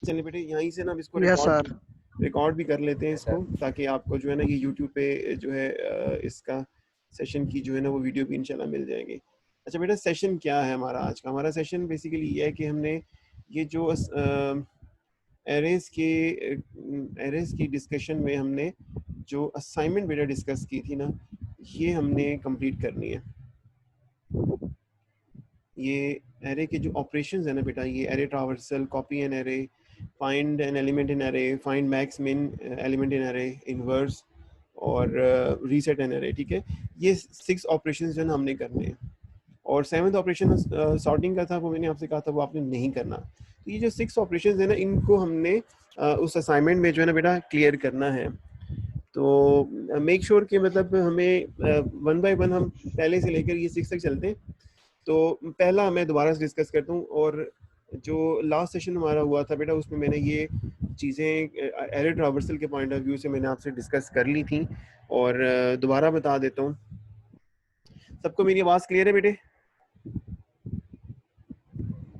चलिए बेटे यहीं से ना हम इसको यस सर। रिकॉर्ड भी कर लेते हैं इसको, ताकि आपको जो है ना ये यूट्यूब पे जो है इसका सेशन की जो है ना वो वीडियो भी इंशाल्लाह मिल जाएंगे। अच्छा बेटा, सेशन क्या है हमारा आज का? हमारा सेशन बेसिकली ये है कि हमने ये जो एरेज की डिस्कशन में हमने जो असाइनमेंट बेटा डिस्कस की थी ना, ये हमने कंप्लीट करनी है। ये एरे के जो ऑपरेशंस है ना बेटा, ये array traversal, copy an array, find an element in array, find max min element in array, inverse और रीसेट एन एरे, ठीक है। ये 6 ऑपरेशंस जो है ना हमने करने हैं। और 7th ऑपरेशन सॉर्टिंग का था, वो मैंने आपसे कहा था वो आपने नहीं करना। तो ये जो 6 ऑपरेशंस है ना, इनको हमने उस असाइनमेंट में जो है ना बेटा क्लियर करना है। तो मेक श्योर कि मतलब हमें 1 बाय 1 हम पहले से लेकर ये 6 तक चलते हैं। तो पहला मैं दोबारा से डिस्कस करता हूँ, और जो लास्ट सेशन हमारा हुआ था बेटा, उसमें मैंने ये चीज़ें एरे ट्रावर्सल के पॉइंट ऑफ व्यू से मैंने आपसे डिस्कस कर ली थी, और दोबारा बता देता हूँ। सबको मेरी आवाज़ क्लियर है बेटे?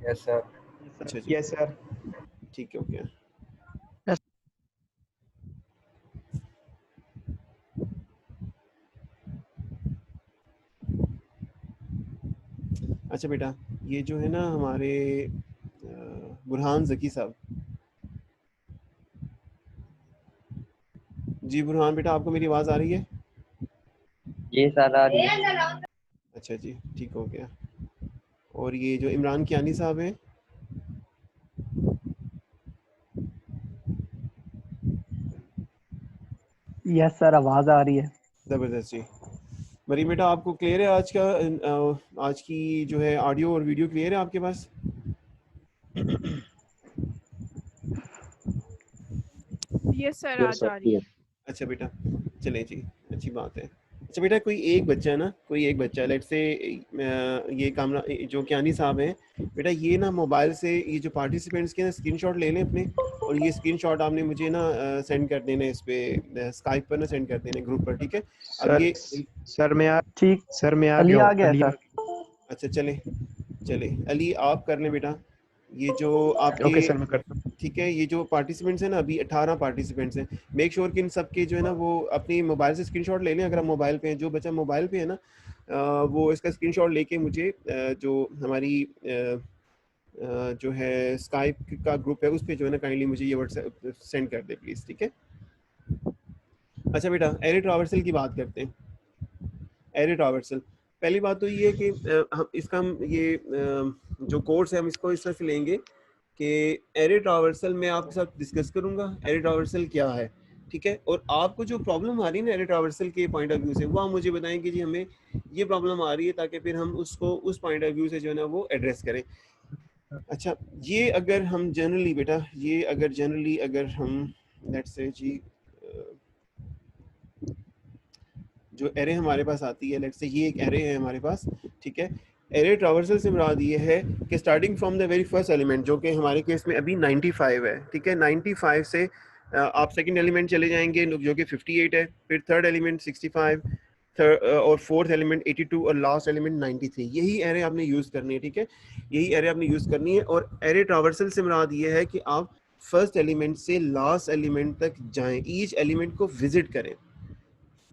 Yes sir. अच्छा जी, यस सर। ठीक है, ओके। यस। अच्छा बेटा, ये जो है ना हमारे बुरहान ज़की साहब, जी बुरहान बेटा, आपको मेरी आवाज़ आ रही है? जी सर आ रही है। अच्छा जी, ठीक हो गया। और ये जो इमरान कियानी साहब हैं, यस सर, आवाज आ रही है। ज़बरदस्त जी। मरीम बेटा, आपको क्लियर है आज का आज की जो है ऑडियो और वीडियो क्लियर है आपके पास? यस सर, आज आ रही है। अच्छा बेटा, चलें जी, अच्छी बात है। अच्छा बेटा, कोई एक बच्चा है ना, कोई एक बच्चा, लेट से ये कामरा जो कियानी साहब हैं बेटा, ये ना मोबाइल से ये जो पार्टिसिपेंट्स के ना स्क्रीनशॉट ले लें अपने, और ये स्क्रीनशॉट आपने मुझे ना सेंड कर देने इस पे स्काइप पर ना सेंड कर देने ग्रुप पर, ठीक है? अब सर ये सर मैं आ ठीक, सर मैं आ अली गया आ हूँ। गया अली सर। अच्छा चले अली आप कर लें बेटा, ये जो आपके, ओके सर मैं करता हूँ। ठीक है। ये जो पार्टिसिपेंट्स हैं ना, अभी 18 पार्टिसिपेंट्स हैं। मेक श्योर कि इन सब के जो है ना वो अपनी मोबाइल से स्क्रीनशॉट ले लें। अगर आप मोबाइल पे हैं, जो बच्चा मोबाइल पे है ना, वो इसका स्क्रीनशॉट लेके मुझे जो हमारी जो है स्काइप का ग्रुप है उस पर जो है ना काइंडली मुझे ये व्हाट्सएप सेंड कर दे प्लीज़, ठीक है? अच्छा बेटा, एरे ट्रावर्सल की बात करते हैं। एरे ट्रावर्सल, पहली बात तो ये है कि हम इसका ये जो कोर्स है हम इसको इस तरह से लेंगे कि एरे ट्रावर्सल मैं आपके साथ डिस्कस करूंगा एरे ट्रावर्सल क्या है, ठीक है? और आपको जो प्रॉब्लम आ रही है ना एरे ट्रावर्सल के पॉइंट ऑफ व्यू से, वो आप मुझे बताएं कि जी हमें ये प्रॉब्लम आ रही है, ताकि फिर हम उसको उस पॉइंट ऑफ व्यू से जो है ना वो एड्रेस करें। अच्छा, ये अगर हम जनरली बेटा, ये अगर जनरली अगर हम लेट्स से जी जो एरे हमारे पास आती है, लेट्स से ये एक एरे है हमारे पास, ठीक है? एरे ट्रावर्सल से मुराद ये है कि starting from the very first element, जो कि हमारे केस में अभी 95 है, ठीक है? 95 से आप सेकंड एलिमेंट चले जाएंगे जो कि 58 है, फिर थर्ड एलिमेंट 65, और फोर्थ एलिमेंट 82 और लास्ट एलिमेंट 93। यही एरे आपने यूज़ करनी है, ठीक है? यही एरे आपने यूज़ करनी है। और एरे ट्रावर्सल से मुराद ये है कि आप फर्स्ट एलिमेंट से लास्ट एलिमेंट तक जाएं, ईच एलिमेंट को विजिट करें।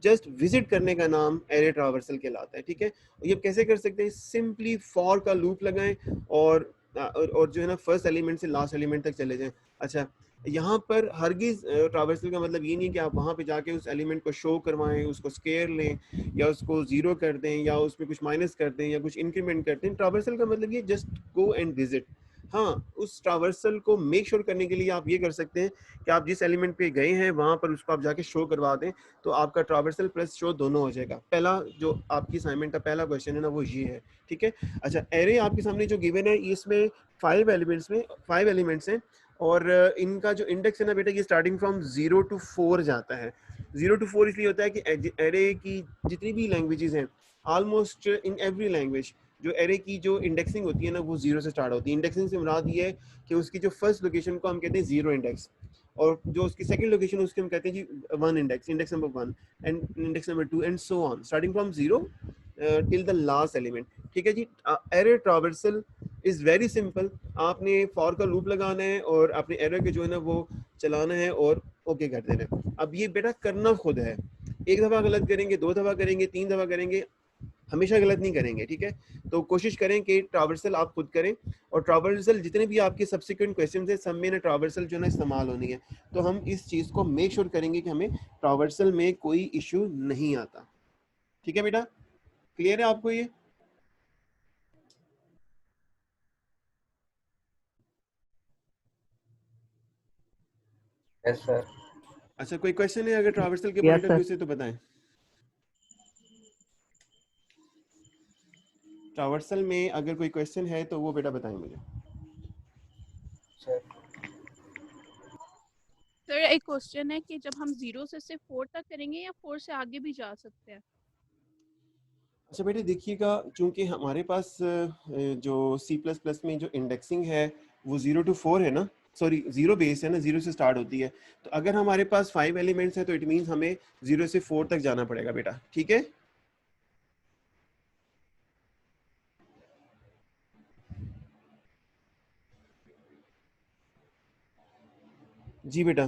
जस्ट विजिट करने का नाम एरे ट्रावर्सल कहलाता है, ठीक है? ये कैसे कर सकते हैं? सिंपली फॉर का लूप लगाएं और जो है ना फर्स्ट एलिमेंट से लास्ट एलिमेंट तक चले जाएं। अच्छा, यहाँ पर हरगिज ट्रावर्सल का मतलब ये नहीं कि आप वहाँ पे जाके उस एलिमेंट को शो करवाएं, उसको स्केयर लें, या उसको जीरो कर दें, या उसमें कुछ माइनस कर दें, या कुछ इंक्रीमेंट कर दें। ट्रावर्सल का मतलब ये जस्ट गो एंड विजिट। हाँ, उस ट्रावर्सल को मेक श्योर करने के लिए आप ये कर सकते हैं कि आप जिस एलिमेंट पे गए हैं वहाँ पर उसको आप जाके शो करवा दें, तो आपका ट्रावर्सल प्लस शो दोनों हो जाएगा। पहला जो आपकी असाइनमेंट का पहला क्वेश्चन है ना वो ये है, ठीक है? अच्छा, एरे आपके सामने जो गिवन है इसमें 5 एलिमेंट्स हैं, और इनका जो इंडेक्स है ना बेटा, ये स्टार्टिंग फ्रॉम 0 to 4 जाता है। 0 to 4 इसलिए होता है कि एरे की जितनी भी लैंग्वेजेस हैं, ऑलमोस्ट इन एवरी लैंग्वेज जो एरे की जो इंडेक्सिंग होती है ना वो 0 से स्टार्ट होती है। इंडेक्सिंग से मुराद ये है कि उसकी जो फर्स्ट लोकेशन को हम कहते हैं 0 इंडेक्स, और जो उसकी सेकंड लोकेशन उसके हम कहते हैं जी 1 index number 1, and index number 2 and so on, starting from 0 till the last element, ठीक है जी? Array traversal is very simple. आपने फॉर का लूप लगाना है और अपने एरर के जो है ना वो चलाना है और ओके कर देना है। अब ये बेटा करना खुद है, एक दफ़ा गलत करेंगे, 2 दफ़ा करेंगे, 3 दफ़ा करेंगे, हमेशा गलत नहीं करेंगे, ठीक है। तो कोशिश करें कि ट्रावर्सल आप खुद करें, और ट्रावर्सल जितने भी आपके सब्सिक्वेंट क्वेश्चन है सब में ना ट्रावर्सल जो है ना इस्तेमाल होनी है। तो हम इस चीज़ को मेक श्योर करेंगे कि हमें ट्रावर्सल में कोई इशू नहीं आता, ठीक है बेटा। क्लियर है आपको ये? Yes sir. अच्छा, कोई क्वेश्चन है अगर ट्रावर्सल के yes point of view sir. से तो बताएं। ट्रावर्सल में अगर कोई क्वेश्चन है तो वो बेटा बताएं मुझे। सर सर एक क्वेश्चन है कि जब हम 0 से 4 तक करेंगे या 4 से आगे भी जा सकते हैं? अच्छा बेटे देखिएगा, चूंकि हमारे पास जो C++ में जो इंडेक्सिंग है वो 0 to 4 है ना, सॉरी 0 बेस है ना, 0 से स्टार्ट होती है। तो अगर हमारे पास 5 एलिमेंट्स है तो इट मीन्स हमें 0 से 4 तक जाना पड़ेगा बेटा, ठीक है। जी बेटा,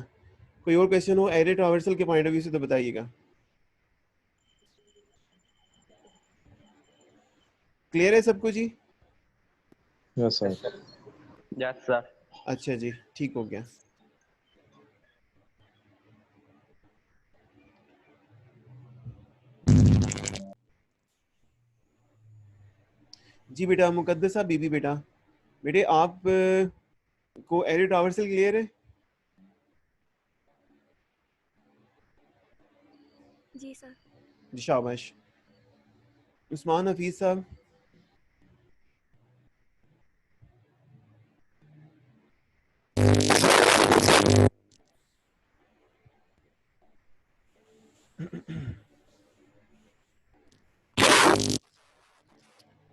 कोई और क्वेश्चन हो एरे ट्रावर्सल के पॉइंट ऑफ व्यू से तो बताइएगा। क्लियर है सबको जी? Yes sir. Yes sir. Yes sir. अच्छा जी, ठीक हो गया। जी बेटा मुकद्दसा बीबी बेटा, बेटे आप को एरे ट्रावर्सल क्लियर है? जी सर। जी शाबाश। उस्मान हफीज साहब।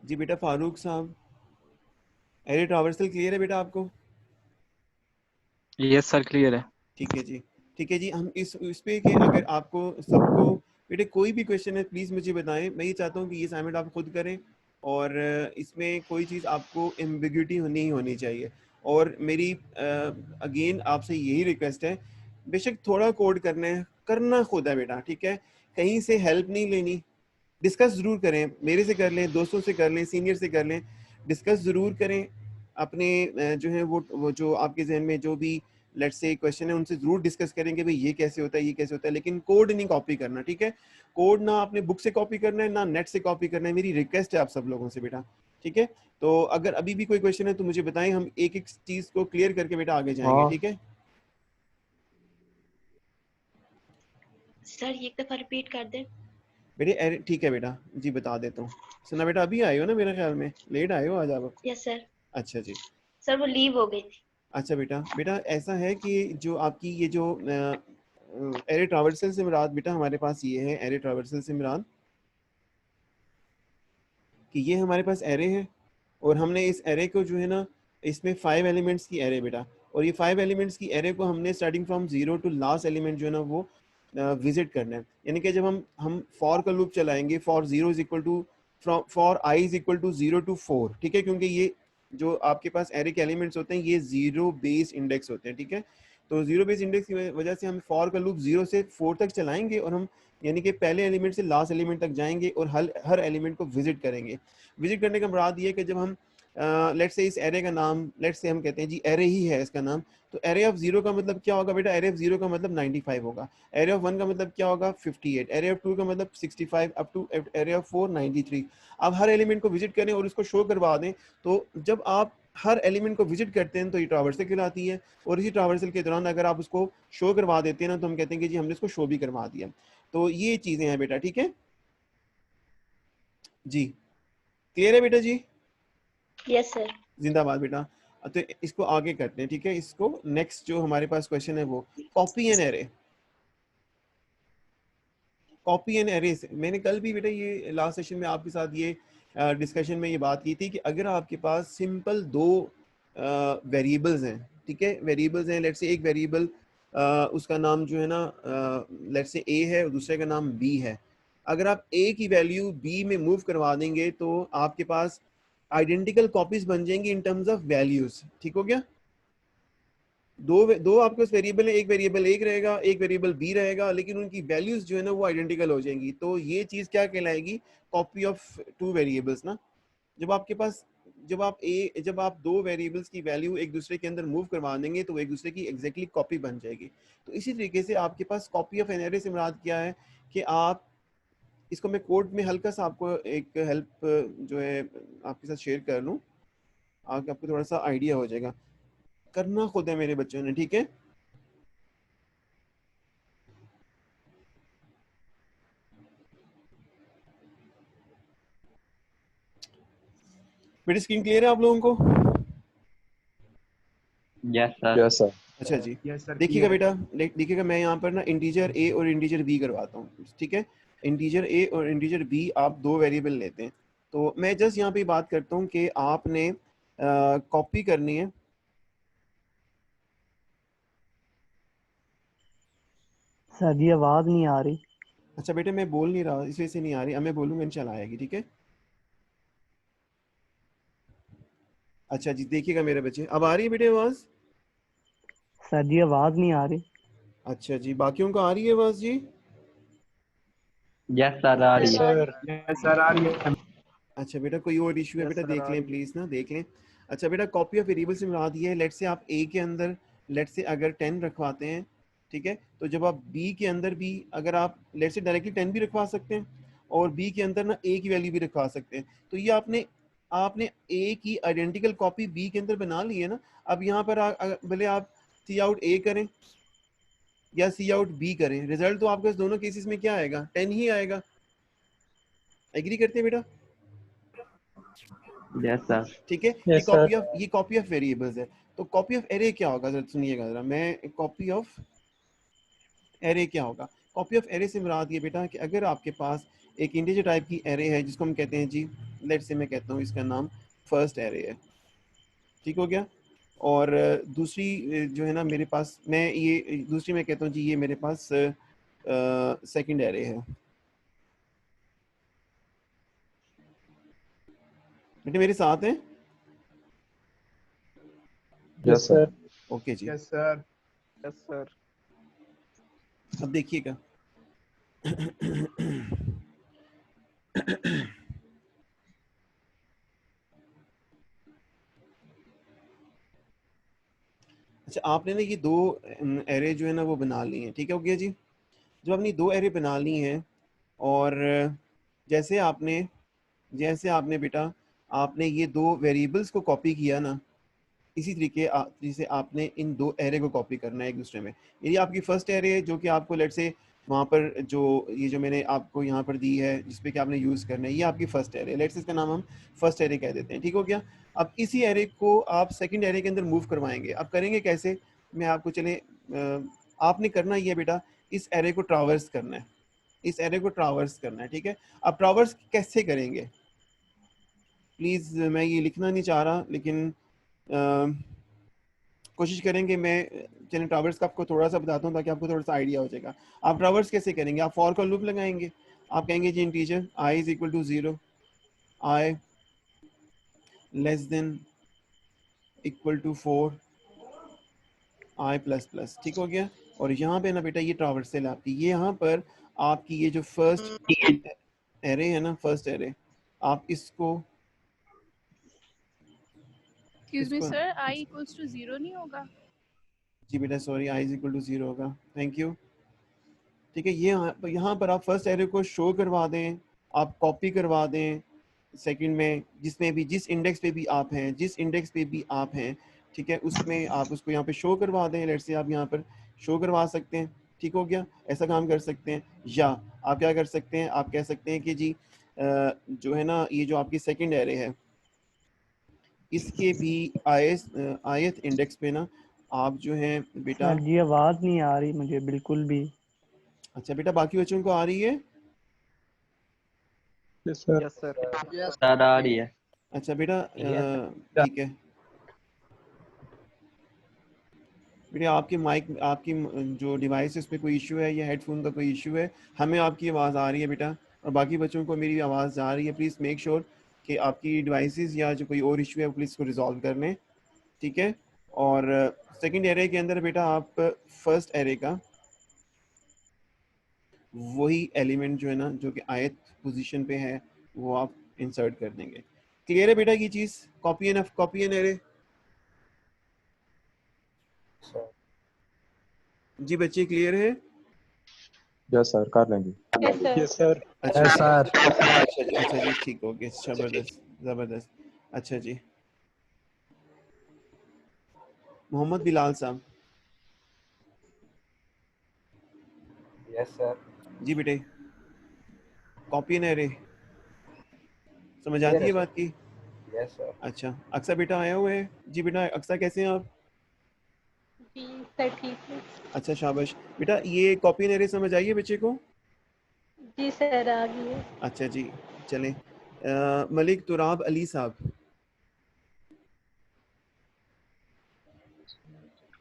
जी बेटा फारूक साहब, एरे ट्रावर्सल क्लियर है बेटा आपको? यस सर क्लियर है। ठीक है जी, ठीक है जी। हम इस पे कि अगर आपको सबको बेटे कोई भी क्वेश्चन है प्लीज़ मुझे बताएं। मैं ये चाहता हूँ कि ये असाइनमेंट आप खुद करें और इसमें कोई चीज़ आपको एम्बिग्यूटी नहीं होनी चाहिए। और मेरी अगेन आपसे यही रिक्वेस्ट है, बेशक थोड़ा कोड करना है, करना खुद है बेटा, ठीक है। कहीं से हेल्प नहीं लेनी, डिस्कस ज़रूर करें, मेरे से कर लें, दोस्तों से कर लें, सीनियर से कर लें, डिस्कस ज़रूर करें। अपने जो है वो जो आपके जहन में जो भी लेट्स से क्वेश्चन है उनसे ज़रूर डिस्कस करेंगे भाई ये कैसे होता है, ये कैसे होता है, लेकिन कोड नहीं कॉपी करना, ठीक है। कोड ना आपने बुक से कॉपी करना है ना नेट से कॉपी करना है, मेरी रिक्वेस्ट है आप सब लोगों से बेटा, ठीक है। तो अगर अभी भी कोई क्वेश्चन है तो मुझे बताएं, हम एक एक चीज़ को क्लियर करके बेटा आगे जाएंगे, हाँ ठीक है। सर एक दफा रिपीट कर दें। बेटे ठीक है बेटा जी, बता देता हूँ। सुना बेटा, अभी आए हो ना, मेरे ख्याल में लेट आए हो आज आप। Yes sir. अच्छा जी। सर वो लीव हो गई थी। अच्छा बेटा, बेटा ऐसा है कि जो आपकी ये जो एरे ट्रावर्सल से मुराद बेटा हमारे पास ये है, एरे ट्रावर्सल से मुराद कि ये हमारे पास एरे है और हमने इस एरे को जो है ना, इसमें 5 एलिमेंट्स की एरे बेटा, और ये 5 एलिमेंट्स की एरे को हमने starting from 0 to last element जो है ना वो विजिट करना है। यानी कि जब हम फॉर का लूप चलाएंगे, for 0 is equal to for I is equal to 0 to 4, ठीक है, क्योंकि ये जो आपके पास एरे के एलिमेंट्स होते हैं ये 0 बेस इंडेक्स होते हैं, ठीक है। तो 0 बेस इंडेक्स की वजह से हम फॉर का लूप 0 से 4 तक चलाएंगे और हम यानी कि पहले एलिमेंट से लास्ट एलिमेंट तक जाएंगे और हर एलिमेंट को विजिट करेंगे। विजिट करने का मुराद ये है कि जब हम लेट्स से इस एरे का नाम लेट्स से हम कहते हैं जी एरे ही है इसका नाम, तो एरे ऑफ 0 का मतलब क्या होगा बेटा, एरे ऑफ 0 का मतलब 95 होगा, एरे ऑफ 1 का मतलब क्या होगा 58, एरे ऑफ 2 का मतलब 65 अप टू एरे ऑफ 4 93। आप हर एलिमेंट को विजिट करें और उसको शो करवा दें। तो जब आप हर एलिमेंट को विजिट करते हैं तो ये ट्रावर्सल कहलाती है, और इसी ट्रावर्सल के दौरान अगर आप उसको शो करवा देते हैं ना तो हम कहते हैं कि जी हमने इसको शो भी करवा दिया। तो ये चीज़ें हैं बेटा, ठीक है जी। क्लियर है बेटा जी? Yes sir. जिंदाबाद बेटा। तो इसको आगे करते हैं, ठीक है। इसको नेक्स्ट जो हमारे पास क्वेश्चन है वो copy and array. Copy and array से मैंने कल भी बेटा ये लास्ट सेशन में आपके साथ ये डिस्कशन में ये बात की थी कि अगर आपके पास सिंपल दो वेरिएबल्स हैं, ठीक है, वेरिएबल्स हैं, लेट्स से एक वेरिएबल उसका नाम जो है ना लेट्स से ए है और दूसरे का नाम बी है। अगर आप ए की वैल्यू बी में मूव करवा देंगे तो आपके पास आइडेंटिकल कॉपीज बन जाएंगी इन टर्म्स ऑफ वैल्यूज। ठीक हो गया? दो आपके पास वेरिएबल है, एक वेरिएबल एक रहेगा, एक वेरिएबल बी रहेगा, लेकिन उनकी वैल्यूज जो है ना वो आइडेंटिकल हो जाएंगी। तो ये चीज क्या कहलाएगी? कॉपी ऑफ टू वेरिएबल्स ना। जब आपके पास जब आप दो वेरिएबल्स की वैल्यू एक दूसरे के अंदर मूव करवा देंगे तो एक दूसरे की एग्जैक्टली कॉपी बन जाएगी। तो इसी तरीके से आपके पास कॉपी ऑफ एन एरे से मुराद क्या है कि आप इसको, मैं कोड में हल्का सा आपको एक हेल्प जो है आपके साथ शेयर कर लूँ, आपको थोड़ा सा आइडिया हो जाएगा। करना खुद है मेरे बच्चों ने, ठीक है? मेरी स्क्रीन क्लियर है आप लोगों को? Yes sir. Yes, sir. अच्छा जी, यस सर देखिएगा बेटा, देखिएगा मैं यहाँ पर ना इंटीजर ए और इंटीजर बी करवाता हूँ। ठीक है, इंटीजर ए और इंटीजर बी आप दो वेरिएबल लेते हैं। तो मैं जस्ट यहाँ पे बात करता हूँ कि आपने कॉपी करनी है। सर जी आवाज नहीं आ रही। अच्छा बेटे, मैं बोल नहीं रहा इस वजह से नहीं आ रही, अब मैं बोलूँगा इंशाल्लाह आएगी। ठीक है, अच्छा जी, देखिएगा मेरे बच्चे, अब आ रही है बेटे आवाज़? सर जी आवाज नहीं आ रही। अच्छा जी, बाकियों को आ रही है आवाज़ जी? यस सर आ रही है। यस सर आ रही है। अच्छा बेटा, कोई और इशू है Yes, बेटा? sir, देख आ लें रही है। प्लीज ना, देख लें। अच्छा बेटा, कॉपी ऑफ वेरिएबल से मुराद ये है, लेट से आप ए के अंदर लेट से अगर 10 रखवाते हैं, ठीक है, तो जब आप बी के अंदर भी अगर आप लेट से डायरेक्टली 10 भी रखवा सकते हैं और बी के अंदर ना ए की वैल्यू भी रखवा सकते हैं। तो ये आपने आपने ए की आइडेंटिकल कॉपी बी के अंदर बना ली है ना। अब यहाँ पर भले आप सी आउट ए करें या सी आउट बी करें, रिजल्ट तो आपके दोनों केसेस में क्या आएगा? 10 ही आएगा। एग्री करते हैं बेटा? Yes sir. ठीक है, Yes, sir. ये कॉपी ऑफ वेरिएबल्स है। तो कॉपी ऑफ एरे क्या होगा, जरा सुनिएगा जरा। मैं कॉपी ऑफ एरे क्या होगा? कॉपी ऑफ एरे से मुराद ये बेटा कि अगर आपके पास एक इंटीजर टाइप की एरे है जिसको हम कहते हैं जी, लेट से मैं कहता हूँ इसका नाम फर्स्ट एरे है। ठीक हो गया? और दूसरी जो है ना मेरे पास, मैं ये दूसरी मैं कहता हूँ जी ये मेरे पास सेकंड एरे है। बेटे मेरे साथ हैं? Yes, sir. ओके जी, यस सर। Yes sir. अब देखिएगा अच्छा, आपने ना ये दो एरे जो है ना वो बना ली हैं। ठीक है, हो गया जी। जब आपने दो एरे बना ली हैं और जैसे जैसे आपने बेटा आपने ये दो वेरिएबल्स को कॉपी किया ना, इसी तरीके से आपने इन दो एरे को कॉपी करना है एक दूसरे में। ये आपकी फर्स्ट एरे है जो कि आपको लेट से वहाँ पर जो ये जो मैंने आपको यहाँ पर दी है जिसपे कि आपने यूज़ करना है, ये आपकी फर्स्ट एरे, लेट से इसका नाम हम फर्स्ट एरे कह देते हैं। ठीक हो गया? अब इसी एरे को आप सेकंड एरे के अंदर मूव करवाएंगे। अब करेंगे कैसे? मैं आपको चले आपने करना ये बेटा, इस एरे को ट्रावर्स करना है, इस एरे को ट्रावर्स करना है। ठीक है, अब ट्रावर्स कैसे करेंगे? प्लीज़, मैं ये लिखना नहीं चाह रहा लेकिन कोशिश करेंगे। मैं चलिए ट्रावर्स का आपको थोड़ा सा बताता हूँ ताकि आपको थोड़ा सा आइडिया हो जाएगा। आप ट्रावर्स कैसे करेंगे? आप फॉर का लूप लगाएंगे। आप कहेंगे जी integer I is equal to 0, I less than equal to 4, I plus plus. ठीक हो गया? और यहाँ पे ना बेटा ये ट्रावर्सल आपकी, ये यहाँ पर आपकी ये जो फर्स्ट एरे है ना, फर्स्ट एरे, आप इसको excuse me sir, I equals to 0 नहीं होगा? जी बेटा sorry, I is equal to 0 होगा। Thank you. ठीक है, ये यहाँ पर आप फर्स्ट एरे को शो करवा दें, आप कॉपी करवा दें सेकंड में, जिसमें भी जिस इंडेक्स पे भी आप हैं, जिस इंडेक्स पे भी आप हैं, ठीक है, उसमें आप उसको यहाँ पे शो करवा दें। लेट्स से आप यहाँ पर शो करवा सकते हैं। ठीक हो गया? ऐसा काम कर सकते हैं। या आप क्या कर सकते हैं, आप कह सकते हैं कि जी जो है ना ये जो आपकी सेकंड एरे है इसके भी आयत इंडेक्स पे ना आप जो है बेटा। सर जी आवाज नहीं आ रही मुझे बिल्कुल भी। अच्छा बेटा, बाकी बच्चों को आ रही है? Yes, sir. Yes sir. Sir आ रही है। अच्छा बेटा, ठीक है बेटा, आपके माइक, आपकी जो डिवाइस है उस पर कोई इशू है या हेडफोन का कोई इशू है? हमें आपकी आवाज़ आ रही है बेटा और बाकी बच्चों को मेरी आवाज़ आ रही है। प्लीज़ मेक श्योर कि आपकी डिवाइसेस या जो कोई और इशू है प्लीज़ इसको रिजॉल्व कर लें, ठीक है। और सेकंड एरे के अंदर बेटा आप फर्स्ट एरे का वही एलिमेंट जो है ना जो कि आयत पोजीशन पे है वो आप इंसर्ट कर देंगे। क्लियर है बेटा ये चीज़? Copy and array. जी बच्चे क्लियर है? यस सर, कर लेंगे। Yes sir. अच्छा यस सर। अच्छा जी ठीक हो गया, जबरदस्त जबरदस्त। अच्छा जी मोहम्मद बिलाल साहब। Yes sir. जी बेटे कॉपी एंड एरे समझ आती है बात की? Yes sir. अच्छा अक्सा बेटा आया हुआ है? जी बेटा अक्सा कैसे हैं आप? जी सर ठीक है। अच्छा शाबाश बेटा, ये कॉपी एंड एरे समझ आई है बच्चे को? जी सर आ गई है। अच्छा जी चलें। मलिक तुराब अली साहब।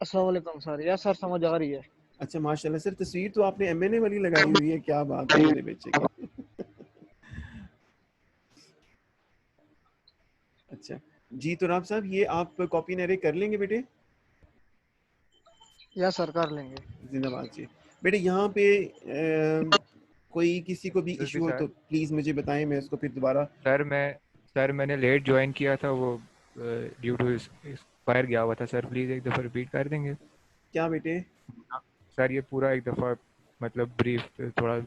अस्सलाम वालेकुम सर। यस सर, समझ आ रही है। अच्छा माशाल्लाह सर, तस्वीर तो आपने एमएनए वाली लगाई हुई है, क्या बात है मेरे बच्चे की। अच्छा जी तुराब साहब, ये आप कॉपी एंड एरे कर लेंगे बेटे? यस सर, कर लेंगे। जिंदाबाद जी। बेटे यहाँ पे कोई किसी को भी जल्दी इशू हो सर। तो प्लीज़ मुझे बताएं, मैं उसको फिर दोबारा। सर मैंने लेट ज्वाइन किया था, वो ड्यू टू एक्सपायर गया हुआ था सर, प्लीज़ एक दफ़ा रिपीट कर देंगे। क्या बेटे? सर ये पूरा एक दफ़ा मतलब थोड़ा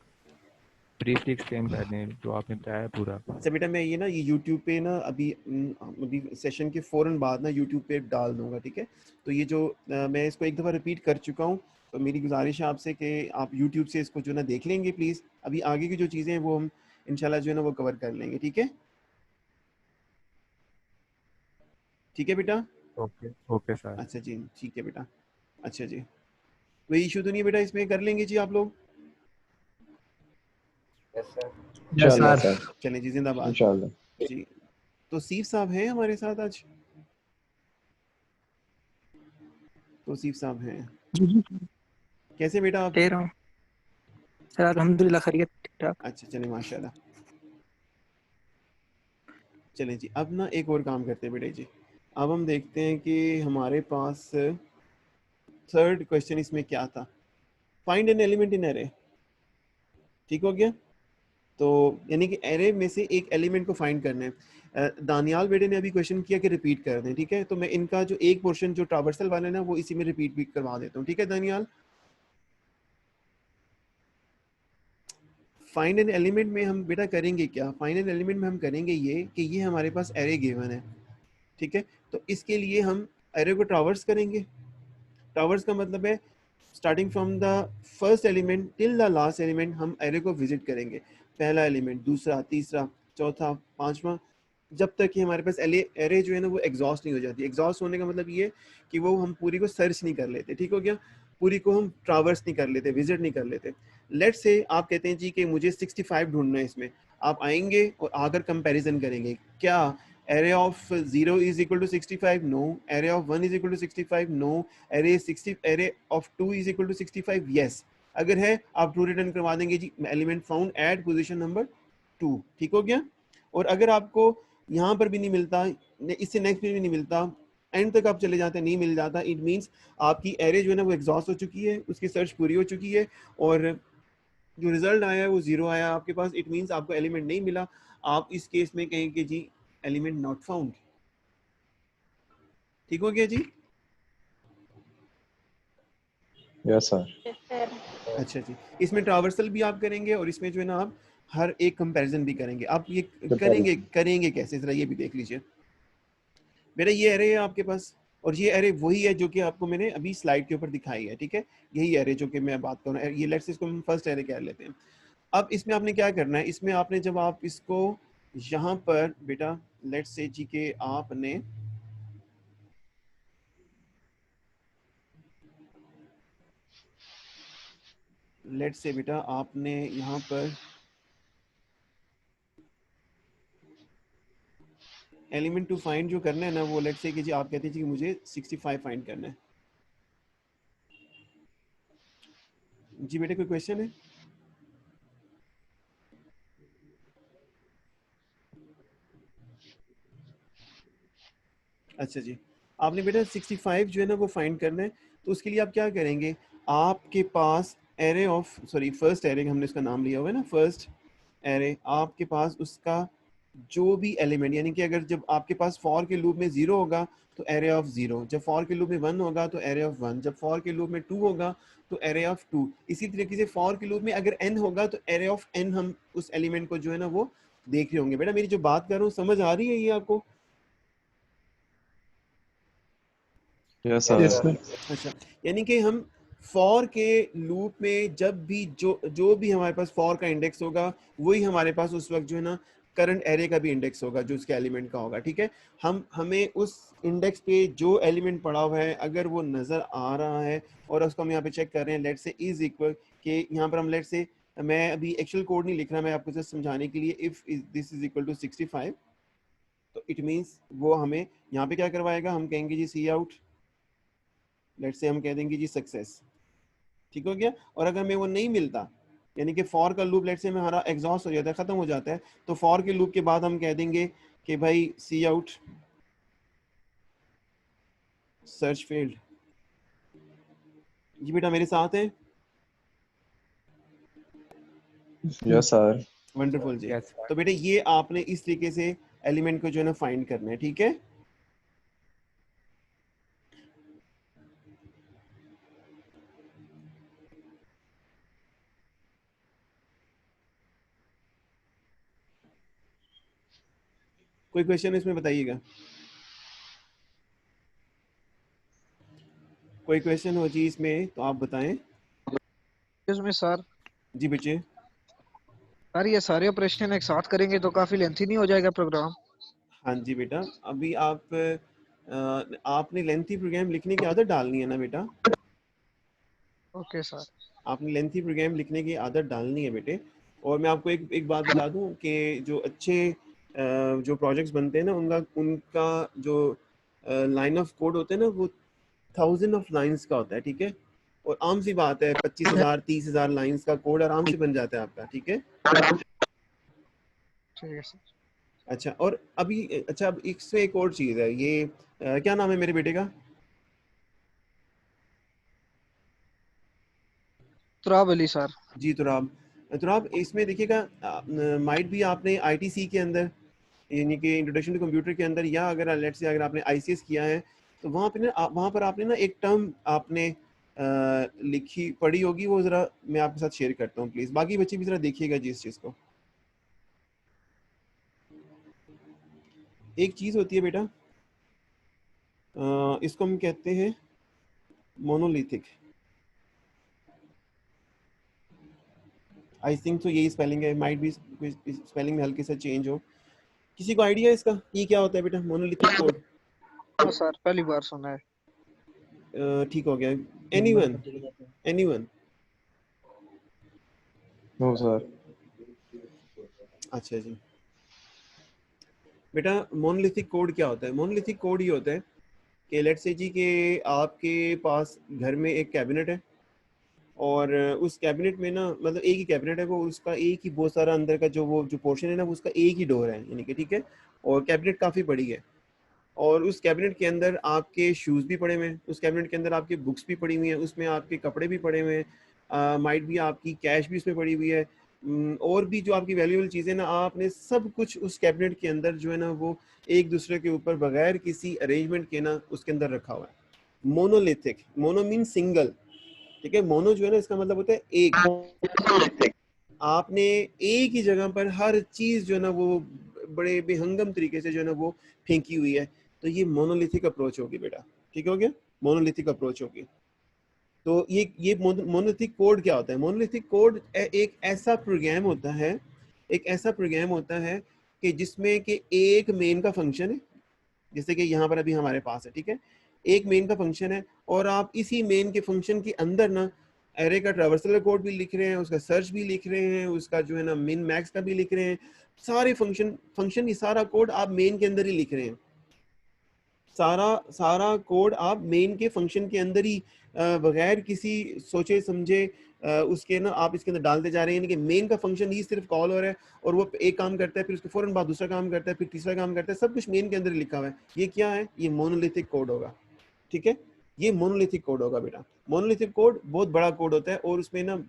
ब्रीफली एक्सप्लेन कर दें जो आपने बताया पूरा। अच्छा बेटा मैं ये ना ये यूट्यूब पे ना अभी सेशन के फ़ौरन बाद ना यूट्यूब पे डाल दूंगा, ठीक है। तो ये जो मैं इसको एक दफ़ा रिपीट कर चुका हूँ, तो मेरी गुजारिश है आपसे कि आप यूट्यूब से इसको जो ना देख लेंगे प्लीज़। अभी आगे की जो चीज़ें हैं वो हम इंशाल्लाह जो है ना वो कवर कर लेंगे, ठीक है? ठीक है बेटा? Okay okay sir. अच्छा जी ठीक है बेटा। अच्छा जी कोई इशू तो नहीं बेटा, इसमें कर लेंगे जी आप लोग? Yes sir. यस इंशाल्लाह सर। सर, चलें जी जिंदाबाद इंशाल्लाह। जी। तौसीफ साहब हैं हमारे साथ आज? तौसीफ साहब हैं? कैसे बेटा आप? दे रहा हूँ सर, अल्हम्दुलिल्लाह खैरियत ठीक ठाक। अच्छा चलें माशाल्लाह। चलें जी अब ना एक और काम करते हैं बेटे जी। अब हम देखते हैं कि हमारे पास थर्ड क्वेश्चन इसमें क्या था। Find an element in array, ठीक हो गया? तो यानी कि एरे में से एक एलिमेंट को फाइंड करना है। दानियाल बेटे ने अभी क्वेश्चन किया कि रिपीट कर दें, ठीक है। तो मैं इनका जो एक पोर्शन जो ट्रावर्सल वाला है ना वो इसी में रिपीट भी करवा देता हूँ, ठीक है दानियाल? फाइंड एन एलिमेंट में हम बेटा करेंगे क्या? फाइंड एन एलिमेंट में हम करेंगे ये कि ये हमारे पास एरे गिवन है, ठीक है। तो इसके लिए हम एरे को ट्रावर्स करेंगे। ट्रावर्स का मतलब है starting from the first element till the last element हम एरे को विजिट करेंगे। पहला एलिमेंट, दूसरा, तीसरा, चौथा, पांचवा, जब तक कि हमारे पास एरे जो है ना वो एग्जॉस्ट नहीं हो जाती। एग्जॉस्ट होने का मतलब ये कि वो हम पूरी को सर्च नहीं कर लेते, ठीक हो गया। पूरी को हम ट्रावर्स नहीं कर लेते, विजिट नहीं कर लेते। लेट्स से आप कहते हैं जी कि मुझे 65 ढूंढना है इसमें। आप आएंगे और आकर कंपैरिजन करेंगे, क्या array of 0 is equal to 65? No. Array of 1 is equal to 65? No. Array of 2 is equal to 65? Yes. अगर है आप ट्रू रिटर्न करवा देंगे जी element found at position number 2, ठीक हो गया। और अगर आपको यहाँ पर भी नहीं मिलता, इससे नेक्स्ट भी नहीं मिलता, एंड तक आप चले जाते हैं नहीं मिल जाता, इट मीन्स आपकी एरे जो है ना वो एग्जॉस्ट हो चुकी है, उसकी सर्च पूरी हो चुकी है और जो रिजल्ट आया है वो 0 आया आपके पास, इट मीन्स आपको एलिमेंट नहीं मिला। आप इस केस में कहेंगे जी एलिमेंट नॉट फाउंड, ठीक हो गया जी? Yes sir. Yes sir. अच्छा जी इसमें ट्रावर्सल भी आप करेंगे और इसमें जो है ना आप हर एक कंपैरिजन भी करेंगे। आप ये करेंगे कैसे, जरा ये भी देख लीजिए। मेरा ये एरे है आपके पास और ये एरे वही है जो कि आपको मैंने अभी स्लाइड के ऊपर दिखाई है, ठीक है। यही एरे जो कि मैं बात कर रहा हूँ, ये लेट्स इसको हम फर्स्ट एरे कह लेते हैं। अब इसमें आपने क्या करना है, इसमें आपने जब आप इसको यहाँ पर बेटा लेट्स से जी के आपने लेट्स से बेटा आपने यहाँ पर एलिमेंट टू फाइंड जो करना है ना वो लेट्स से कि जी आप कहते हैं कि मुझे 65 फाइंड करना है। जी बेटे कोई क्वेश्चन है? अच्छा जी, आपने बेटा 65 जो है ना वो फाइंड करना है। तो उसके लिए आप क्या करेंगे, आपके पास array of sorry first array हमने इसका नाम लिया हुआ है ना, फर्स्ट एरे, आपके पास उसका जो भी एलिमेंट, यानी कि अगर जब आपके पास फॉर के लूप में 0 होगा तो एरे ऑफ 0, जब फॉर के लूप में 1 होगा तो एरे ऑफ 1, जब फॉर के लूप में 2 होगा तो एरे ऑफ 2। इसी तरीके से फॉर के लूप में अगर n होगा तो एरे ऑफ n हम उस एलिमेंट को जो है ना वो देख रहे होंगे। बेटा मेरी जो बात कर रहा हूँ समझ आ रही है ये आपको? Yes sir. Yes sir. अच्छा, यानी कि हम फॉर के लूप में जब भी जो भी हमारे पास फॉर का इंडेक्स होगा वही हमारे पास उस वक्त जो है ना करंट एरे का भी इंडेक्स होगा जो उसके एलिमेंट का होगा। ठीक है, हमें उस इंडेक्स पे जो एलिमेंट पड़ा हुआ है अगर वो नज़र आ रहा है और उसको हम यहाँ पे चेक कर रहे हैं, लेट से इज इक्वल के यहाँ पर हम लेट से, मैं अभी एक्चुअल कोड नहीं लिख रहा, मैं आपको जस्ट समझाने के लिए, if this is equal to 65 तो इट मीन्स वो हमें यहाँ पे क्या करवाएगा, हम कहेंगे जी सी आउट, लेट से हम कह देंगे जी सक्सेस। ठीक हो गया। और अगर हमें वो नहीं मिलता, यानी कि फॉर का लूप लेट से हमारा एग्जॉस्ट हो जाता है, खत्म हो जाता है, तो फॉर के लूप के बाद हम कह देंगे कि भाई सी आउट सर्च फील्ड। जी बेटा मेरे साथ हैं? Yes sir. वंडरफुल जी। यस तो बेटा ये आपने इस तरीके से एलिमेंट को जो है ना फाइंड करना है। ठीक है, कोई क्वेश्चन इसमें बताइएगा, कोई क्वेश्चन हो जी इसमें तो आप बताएं। इसमें सर जी बच्चे, सर ये सारे ऑपरेशन एक साथ करेंगे तो काफी लेंथी नहीं हो जाएगा प्रोग्राम? हाँ जी बेटा, अभी आपने लेंथी प्रोग्राम लिखने की आदत डालनी है ना बेटा, ओके सर। आपने लेंथी प्रोग्राम लिखने की आदत डालनी है बेटे। और मैं आपको एक बात बता दूं कि जो अच्छे जो प्रोजेक्ट्स बनते हैं ना उनका जो लाइन ऑफ कोड होता है ना वो 1000 ऑफ लाइंस का होता है। ठीक है, और आम सी बात है 25,000 30,000 लाइंस का कोड आराम से बन जाता है आपका। ठीक है, ठीक है सर। अच्छा और अभी अच्छा अब इससे एक और चीज़ है, ये क्या नाम है मेरे बेटे का? तुराब अली सर। जी तुराब इसमें देखिएगा, माइट भी आपने आईटीसी के अंदर यानी कि इंट्रोडक्शन टू कंप्यूटर के अंदर, या अगर लेट से अगर आपने आईसीएस किया है तो वहाँ पर आपने ना एक टर्म आपने लिखी पढ़ी होगी, वो ज़रा मैं आपके साथ शेयर करता हूँ प्लीज़, बाकी बच्चे भी ज़रा देखिएगा जी इस चीज़ को। एक चीज़ होती है बेटा, इसको हम कहते हैं मोनोलिथिक, आई थिंक तो यही स्पेलिंग है, माइट भी स्पेलिंग में हल्के से चेंज हो। किसी को आइडिया है इसका ये क्या होता है बेटा मोनोलिथिक कोड? हाँ सर पहली बार सुना है। ठीक हो गया, एनीवन? No sir. अच्छा जी बेटा, मोनोलिथिक कोड क्या होता है? मोनोलिथिक कोड ये होता है कि लेट्स से जी कि आपके पास घर में एक कैबिनेट है और उस कैबिनेट में ना मतलब एक ही कैबिनेट है वो, उसका एक ही बहुत सारा अंदर का जो पोर्शन है ना वो उसका एक ही डोर है, यानी कि ठीक है, और कैबिनेट काफ़ी बड़ी है और उस कैबिनेट के अंदर आपके शूज़ भी पड़े हुए हैं, उस कैबिनेट के अंदर आपकी बुक्स भी पड़ी हुई हैं, उसमें आपके कपड़े भी पड़े हुए हैं, माइट भी आपकी कैश भी उसमें पड़ी हुई है, और भी जो आपकी वैल्यूएबल चीज़ें ना आपने सब कुछ उस कैबिनेट के अंदर जो है ना वो एक दूसरे के ऊपर बगैर किसी अरेंजमेंट के ना उसके अंदर रखा हुआ है। मोनोलिथिक, मोनो मीन सिंगल, ठीक है, मोनो जो है ना इसका मतलब होता है एक, आपने एक ही जगह पर हर चीज़ जो है ना वो बड़े बेहंगम तरीके से जो है ना वो फेंकी हुई है, तो ये मोनोलिथिक अप्रोच होगी बेटा। ठीक हो गया, मोनोलिथिक अप्रोच होगी। तो ये मोनोलिथिक कोड क्या होता है? मोनोलिथिक कोड एक ऐसा प्रोग्राम होता है, एक ऐसा प्रोग्राम होता है कि जिसमें कि एक मेन का फंक्शन है, जैसे कि यहाँ पर अभी हमारे पास है, ठीक है, एक मेन का फंक्शन है और आप इसी मेन के फंक्शन के अंदर ना एरे का ट्रावर्सल कोड भी लिख रहे हैं, उसका सर्च भी लिख रहे हैं, उसका जो है ना मिन मैक्स का भी लिख रहे हैं, सारे फंक्शन ये सारा कोड आप मेन के अंदर ही लिख रहे हैं। सारा सारा कोड आप मेन के फंक्शन के अंदर ही बगैर किसी सोचे समझे उसके ना आप इसके अंदर डालते जा रहे हैं, यानी कि मेन का फंक्शन ही सिर्फ कॉल हो रहा है और वो एक काम करता है, फिर उसके फौरन बाद दूसरा काम करता है, फिर तीसरा काम करता है, सब कुछ मेन के अंदर लिखा हुआ है। ये क्या है? ये मोनोलिथिक कोड होगा, ठीक है, ये मोनोलिथिक कोड होगा बेटा। मोनोलिथिक कोड बहुत बड़ा कोड होता है और उसमें ना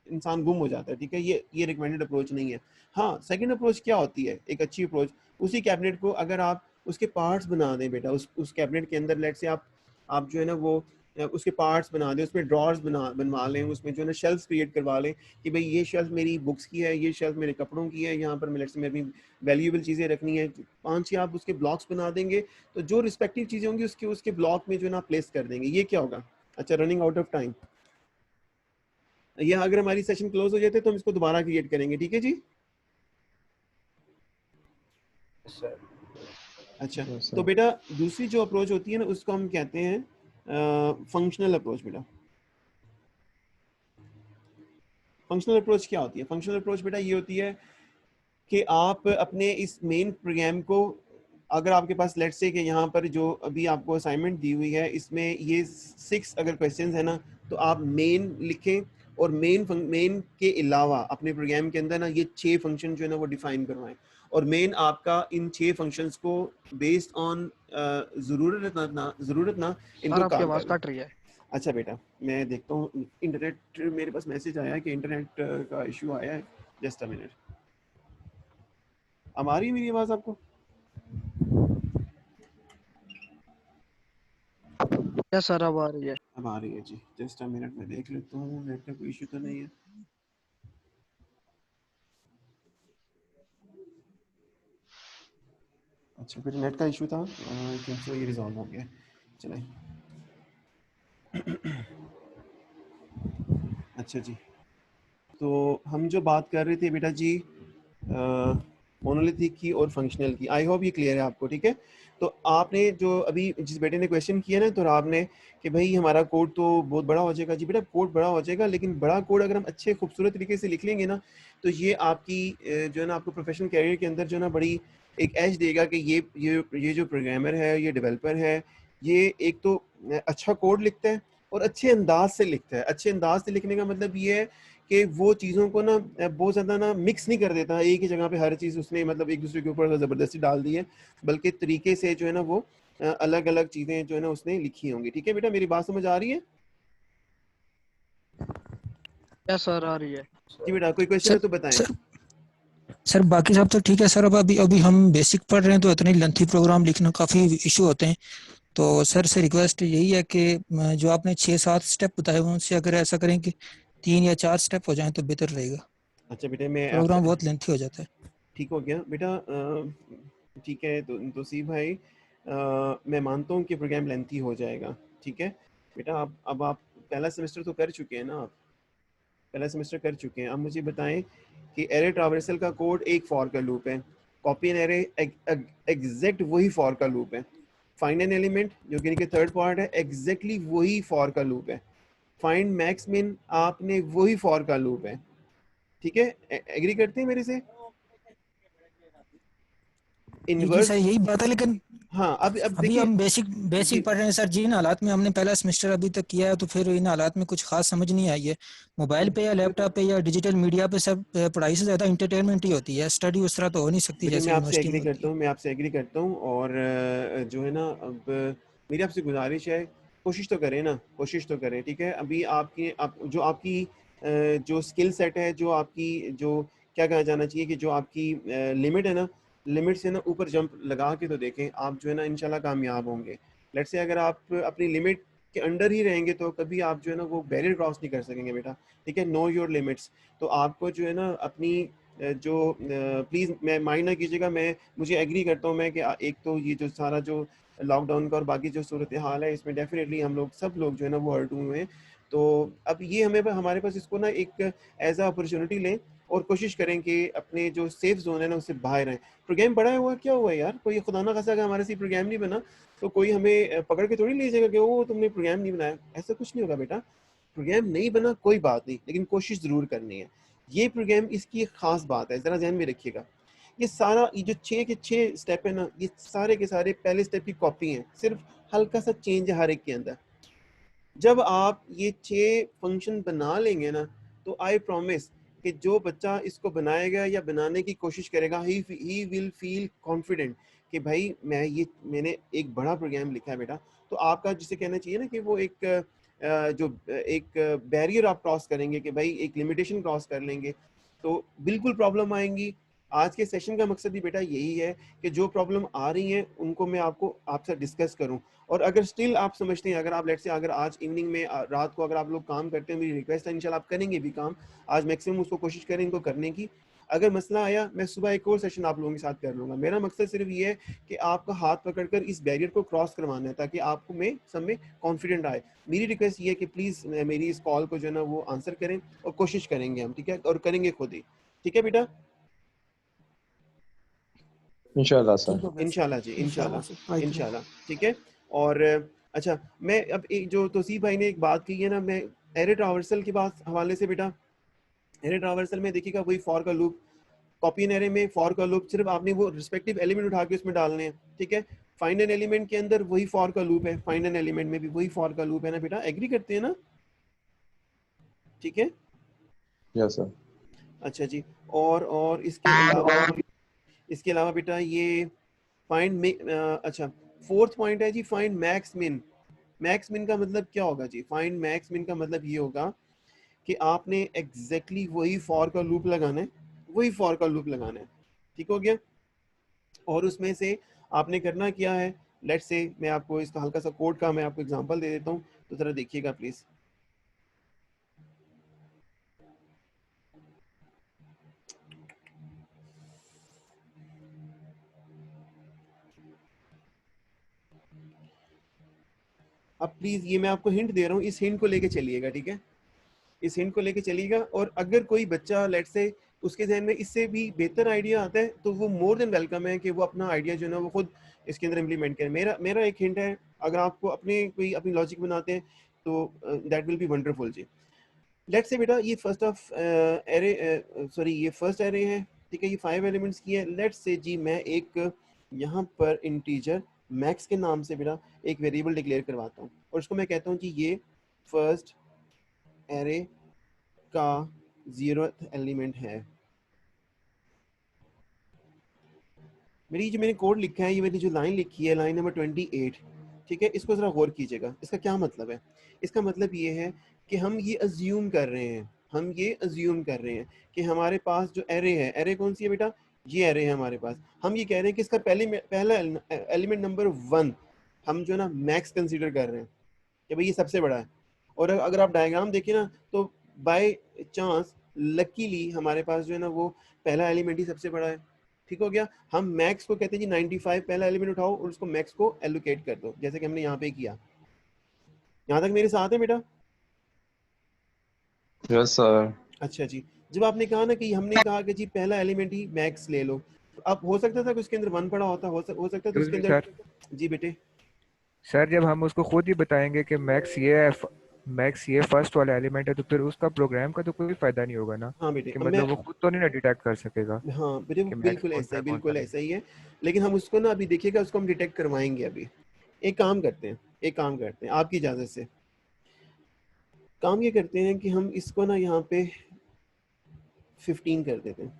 इंसान गुम हो जाता है, ठीक है। ये रिकमेंडेड अप्रोच नहीं है। हाँ, सेकंड अप्रोच क्या होती है? एक अच्छी अप्रोच, उसी कैबिनेट को अगर आप उसके पार्ट्स बना दें बेटा, उस कैबिनेट के अंदर लेट से आप जो है ना वो उसके पार्ट्स बना दें, उसमें ड्रॉर्स बनवा लें, उसमें जो है ना शेल्फ क्रिएट करवा लें कि भाई ये शेल्फ मेरी बुक्स की है, ये शेल्फ मेरे कपड़ों की है, यहाँ पर मैं लेट से मेरी वैल्यूएबल चीज़ें रखनी है। 5-6 आप उसके ब्लॉक्स बना देंगे तो जो रिस्पेक्टिव चीज़ें होंगी उसके ब्लॉक में जो है ना प्लेस कर देंगे। ये क्या होगा? अच्छा, रनिंग आउट ऑफ टाइम, ये अगर हमारी सेशन क्लोज हो जाते तो हम इसको दोबारा क्रिएट करेंगे, ठीक है जी। अच्छा, तो बेटा दूसरी जो अप्रोच होती है ना उसको हम कहते हैं फंक्शनल अप्रोच बेटा। फंक्शनल अप्रोच क्या होती है? फंक्शनल अप्रोच बेटा ये होती है कि आप अपने इस मेन प्रोग्राम को, अगर आपके पास लेट्स से कि यहाँ पर जो अभी आपको असाइनमेंट दी हुई है इसमें ये 6 अगर क्वेश्चंस है ना, तो आप मेन लिखें और मेन के अलावा अपने प्रोग्राम के अंदर ना ये 6 फंक्शन जो है ना वो डिफाइन करवाएं और मेन आपका इन 6 फंक्शंस को बेस्ड ऑन जरूरत ना इनको आपकी काम आवाज करें। कट रही है। अच्छा बेटा, मैं देखता हूँ इंटरनेट, मेरे पास मैसेज आया है कि इंटरनेट का इशू आया है, जस्ट अ मिनट। अब आ रही है मेरी आवाज आपको? यस सर, अब आ रही है। अब आ रही है जी, जस्ट अ मिनट में देख लेता हूँ नेट का कोई इशू तो नहीं है। अच्छा, फिर नेट का इशू था, आई थिंक सो ये रिजॉल्व हो गया। चलें। अच्छा जी, तो हम जो बात कर रहे थे बेटा जी मोनोलिथिक की और फंक्शनल की, आई होप ये क्लियर है आपको, ठीक है। तो आपने जो अभी जिस बेटे ने क्वेश्चन किया ना तो आपने कि भाई हमारा कोड तो बहुत बड़ा हो जाएगा। जी बेटा, कोड बड़ा हो जाएगा, लेकिन बड़ा कोड अगर हम अच्छे खूबसूरत तरीके से लिख लेंगे ना तो ये आपकी जो है ना आपको प्रोफेशनल कैरियर के अंदर जो है ना बड़ी एक एज देगा कि ये जो प्रोग्रामर है, ये डेवलपर है, ये एक तो अच्छा कोड लिखता है और अच्छे अंदाज से लिखता है। अच्छे अंदाज से लिखने का मतलब ये है कि वो चीज़ों को ना बहुत ज़्यादा ना मिक्स नहीं कर देता, एक ही जगह पे हर चीज़ उसने मतलब एक दूसरे के ऊपर ज़बरदस्ती डाल दी है, बल्कि तरीके से जो है ना वो अलग अलग चीज़ें जो है ना उसने लिखी होंगी। ठीक है बेटा, मेरी बात समझ आ रही है? यस सर, आ रही है। जी बेटा, कोई क्वेश्चन है तो बताएं। सर बाकी सब तो ठीक है सर। अब अभी हम बेसिक पढ़ रहे हैं तो इतने लेंथी प्रोग्राम लिखना काफ़ी इशू होते हैं। तो सर से रिक्वेस्ट यही है कि जो आपने 6-7 स्टेप बताए उनसे अगर ऐसा करें कि 3 या 4 स्टेप हो जाएं तो बेहतर रहेगा। अच्छा बेटा, मैं प्रोग्राम आपसे बहुत लेंथी हो जाता है। ठीक हो गया बेटा, ठीक है। तो सी भाई, मैं मानता हूँ कि प्रोग्राम लेंथी हो जाएगा, ठीक है बेटा। अब आप पहला सेमेस्टर तो कर चुके हैं ना, आप पहला सेमेस्टर कर चुके हैं। अब मुझे बताएं कि एरे ट्रावर्सल का कोड एक फॉर का लूप है, कॉपी एंड एरे एग्जैक्ट वही फॉर का लूप है, फाइंड एन एलिमेंट जो कि थर्ड पार्ट है एग्जैक्टली वही फॉर का लूप है, फाइंड मैक्स मिन आपने वही फॉर का लूप है, ठीक है। एग्री करते हैं मेरे से? जी इनवर्स, सर यही बात है, लेकिन हाँ अब अभी देखिए हम बेसिक पढ़ रहे हैं सर। जिन हालात में हमने पहला सेमेस्टर अभी तक किया है तो फिर इन हालात में कुछ खास समझ नहीं आई है। मोबाइल पे या लैपटॉप पे या डिजिटल मीडिया पे सब पढ़ाई से ज्यादा इंटरटेनमेंट ही होती है, स्टडी उस तरह तो हो नहीं सकती बेटे, जैसे मैं आपसे यूनिवर्सिटी में एग्री होती करता है। हूँ, मैं आपसे एग्री करता हूँ। और जो है ना अब मेरी आपसे गुजारिश है, कोशिश तो करें ना, कोशिश तो करें, ठीक है। अभी जो आपकी जो स्किल सेट है, जो आपकी जो क्या कहा जाना चाहिए कि जो आपकी लिमिट है ना, लिमिट से ना ऊपर जंप लगा के तो देखें, आप जो है ना इंशाल्लाह कामयाब होंगे। लेट से अगर आप अपनी लिमिट के अंडर ही रहेंगे तो कभी आप जो है ना वो बैरियर क्रॉस नहीं कर सकेंगे बेटा, ठीक है। Know your limits. तो आपको जो है ना अपनी जो प्लीज़ मैं माइंड ना कीजिएगा, मुझे एग्री करता हूँ मैं कि एक तो ये जो सारा जो लॉकडाउन का और बाकी जो सूरत हाल है इसमें डेफिनेटली हम लोग सब लोग जो है ना वो हर्ट हुए हैं। तो अब ये हमारे पास इसको ना एक एज अ अपॉर्चुनिटी लें और कोशिश करें कि अपने जो सेफ जोन है ना उससे बाहर रहें। प्रोग्राम बड़ा हुआ क्या हुआ यार, कोई खुदा ना खासा अगर हमारे से प्रोग्राम नहीं बना तो कोई हमें पकड़ के थोड़ी लीजिएगा कि वो तुमने प्रोग्राम नहीं बनाया, ऐसा कुछ नहीं होगा बेटा। प्रोग्राम नहीं बना कोई बात नहीं, लेकिन कोशिश ज़रूर करनी है। ये प्रोग्राम इसकी एक ख़ास बात है, ज़रा ध्यान में रखिएगा। ये सारा ये जो 6 के 6 स्टेप है ना, ये सारे के सारे पहले स्टेप की कॉपी हैं, सिर्फ हल्का सा चेंज है हर एक के अंदर। जब आप ये 6 फंक्शन बना लेंगे ना, तो आई प्रॉमिस कि जो बच्चा इसको बनाएगा या बनाने की कोशिश करेगा, ही विल फील कॉन्फिडेंट कि भाई मैंने एक बड़ा प्रोग्राम लिखा है बेटा। तो आपका जिसे कहना चाहिए ना कि वो एक जो एक बैरियर आप क्रॉस करेंगे कि भाई एक लिमिटेशन क्रॉस कर लेंगे, तो बिल्कुल प्रॉब्लम आएंगी। आज के सेशन का मकसद भी बेटा यही है कि जो प्रॉब्लम आ रही हैं उनको मैं आपसे डिस्कस करूं। और अगर स्टिल आप समझते हैं, अगर आप लेट्स से अगर आज इवनिंग में रात को अगर आप लोग काम करते हैं, मेरी रिक्वेस्ट है इंशाल्लाह आप करेंगे भी काम आज, मैक्सिमम उसको कोशिश करें इनको करने की। अगर मसला आया मैं सुबह एक और सेशन आप लोगों के साथ कर लूँगा। मेरा मकसद सिर्फ ये है कि आपका हाथ पकड़कर इस बैरियर को क्रॉस करवाना है ताकि आपको में सब में कॉन्फिडेंट आए। मेरी रिक्वेस्ट ये है कि प्लीज़ मेरी इस कॉल को जो है ना वो आंसर करें और कोशिश करेंगे हम, ठीक है, और करेंगे खुद ही, ठीक है बेटा, इंशाल्लाह ठीक सर। हो गया इंशाल्लाह जी, इंशाल्लाह इंशाल्लाह से ट्राई करेंगे। इंशाल्लाह, ठीक है। और अच्छा, मैं अब एक जो तौसीफ भाई ने एक बात की है ना, मैं एरे ट्रावर्सल के बात हवाले से बेटा, एरे ट्रावर्सल में देखिएगा वही फॉर का लूप, कॉपी एन एरे में फॉर का लूप, सिर्फ आपने वो रिस्पेक्टिव एलिमेंट उठा के उसमें डालने हैं, ठीक है। फाइंड एन एलिमेंट के अंदर वही फॉर का लूप है, फाइंड एन एलिमेंट में भी वही फॉर का लूप है ना बेटा, एग्री करते हैं ना, ठीक है। Yes sir. अच्छा जी, और इसके अलावा बेटा ये फाइंड अच्छा फोर्थ पॉइंट है जी, find max min. Max min का मतलब क्या होगा जी? फाइंड मैक्स मिन का मतलब ये होगा कि आपने एग्जैक्टली वही फॉर का लूप लगाना है, वही फॉर का लूप लगाना है, ठीक हो गया। और उसमें से आपने करना क्या है, लेट्स से मैं आपको इसका हल्का सा कोड का मैं आपको एग्जांपल दे देता हूँ, तो जरा देखिएगा प्लीज। अब प्लीज ये मैं आपको हिंट दे रहा हूँ, इस हिंट को लेके चलिएगा, ठीक है, इस हिंट को लेके चलिएगा। और अगर कोई बच्चा लेट्स से उसके जहन में इससे भी बेहतर आइडिया आता है तो वो मोर देन वेलकम है कि वो अपना आइडिया जो है ना वो खुद इसके अंदर इम्प्लीमेंट करें। मेरा एक हिंट है, अगर आपको अपनी लॉजिक बनाते हैं तो दैट विल बी वंडरफुल जी। लेट्स से बेटा ये फर्स्ट ऑफ एरे सॉरी ये फर्स्ट एरे है, ठीक है, ये 5 एलिमेंट्स की है। लेट्स से जी मैं एक यहाँ पर इंटीजर मैक्स के नाम से बेटा एक वेरिएबल डिक्लेयर करवाता हूँ और उसको मैं कहता हूँ कि ये फर्स्ट एरे का 0th एलिमेंट है। मेरी जो मैंने कोड लिखा है, ये मेरी जो लाइन लिखी है लाइन नंबर 28, ठीक है, इसको जरा गौर कीजिएगा। इसका क्या मतलब है? इसका मतलब ये है कि हम ये अज्यूम कर रहे हैं कि हमारे पास जो एरे है, एरे कौन सी है बेटा? ये एरे है हमारे पास। हम ये कह रहे हैं कि इसका पहला एलिमेंट नंबर 1 हम जो है ना मैक्स कंसीडर कर रहे हैं कि भाई ये सबसे बड़ा है। और अगर आप डायग्राम देखें ना तो बाय चांस लकीली हमारे पास जो है ना वो पहला एलिमेंट ही सबसे बड़ा है, ठीक हो गया। हम मैक्स को कहते हैं जी 95 पहला एलिमेंट उठाओ और उसको मैक्स को एलोकेट कर दो, जैसे कि हमने यहाँ पे किया। यहाँ तक मेरे साथ है बेटा? Yes sir. अच्छा जी, जब आपने कहा ना कि हमने कहा कि जी पहला एलिमेंट ही मैक्स ले लो, तो अब हो सकता था कि उसके अंदर 1 पड़ा होता, हो सकता था उसके अंदर। सर जी बेटे। सर जब हम उसको खुद ही बताएंगे कि मैक्स ये फर्स्ट वाला एलिमेंट है, तो फिर उसका प्रोग्राम का तो कोई फायदा नहीं होगा ना, हाँ बेटे, कि अब मैं मतलब वो खुद तो नहीं ना डिटेक्ट कर सकेगा हाँ बेटे कि मैक्स बिल्कुल कौन ऐसा सा है, है कौन सा बिल्कुल नहीं। ऐसा ही है। लेकिन हम उसको ना अभी देखिएगा उसको हम डिटेक्ट करवाएंगे अभी। एक काम करते हैं आपकी इजाजत से। काम ये करते हैं कि हम इसको ना यहाँ पे 15 कर देते हैं।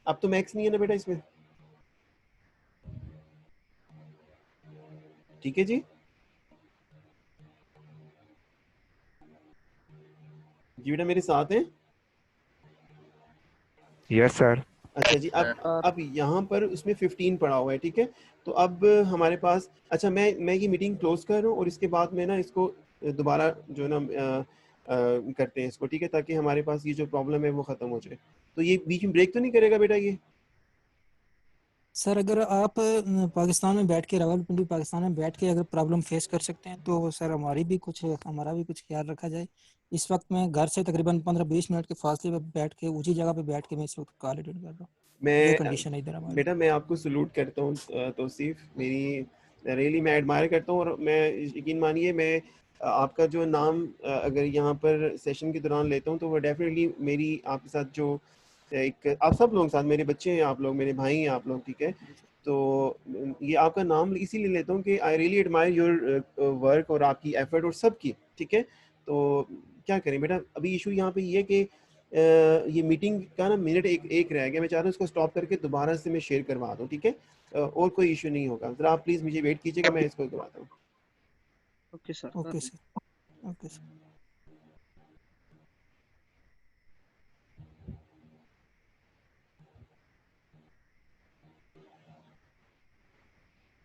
अब तो मैक्स नहीं है ना बेटा इसमें, ठीक है जी। जी बेटा मेरे साथ हैं? Yes sir. अच्छा जी, अब यहाँ पर उसमें 15 पड़ा हुआ है, ठीक है। तो अब हमारे पास, अच्छा मैं ये मीटिंग क्लोज कर रहा हूँ और इसके बाद में ना इसको दोबारा जो है ना करते हैं इसको, ठीक है, ताकि हमारे पास ये जो प्रॉब्लम है वो खत्म हो जाए। तो ये बीच में ब्रेक तो नहीं करेगा बेटा ये? सर अगर आप पाकिस्तान में बैठ के, रावलपिंडी पाकिस्तान में बैठ के अगर प्रॉब्लम फेस कर सकते हैं तो सर हमारा भी कुछ ख्याल रखा जाए। इस वक्त मैं घर से तकरीबन 15-20 मिनट के फासले पे बैठ के उसी जगह पे बैठ के मैं इस वक्त कॉल अटेंड कर रहा हूँ। ये मैं कंडीशन है इधर हमारी। बेटा मैं आपको सलूट करता हूँ तौसीफ, मेरी रियली मैं एडमायर करता हूँ। और मैं यकीन मानिए मैं आपका जो नाम अगर यहाँ पर सेशन के दौरान लेता हूँ तो वो डेफिनेटली मेरी आपके साथ जो एक आप सब लोग साथ, मेरे बच्चे हैं आप लोग, मेरे भाई हैं आप लोग, ठीक है। तो ये आपका नाम इसीलिए लेता हूँ कि I really admire your work और आपकी एफर्ट और सब की, ठीक है। तो क्या करें बेटा, अभी इशू यहाँ पे ये है कि ये मीटिंग का ना मिनट एक रह गया, मैं चाह रहा हूँ इसको स्टॉप करके दोबारा से मैं शेयर करवा दूँ, ठीक है। और कोई इशू नहीं होगा, जरा आप प्लीज़ मुझे वेट कीजिएगा, मैं इसको करवाता हूँ। Okay sir. Okay sir, okay sir.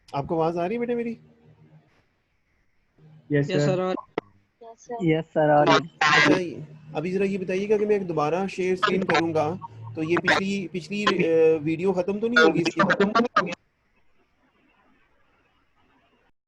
आपको आवाज़ आ रही है बेटा मेरी? Yes sir. यस सर आ रही है। अच्छा, अभी ज़रा ये बताइएगा कि मैं दोबारा शेयर स्क्रीन करूँगा तो ये पिछली वीडियो ख़त्म तो नहीं होगी इसकी?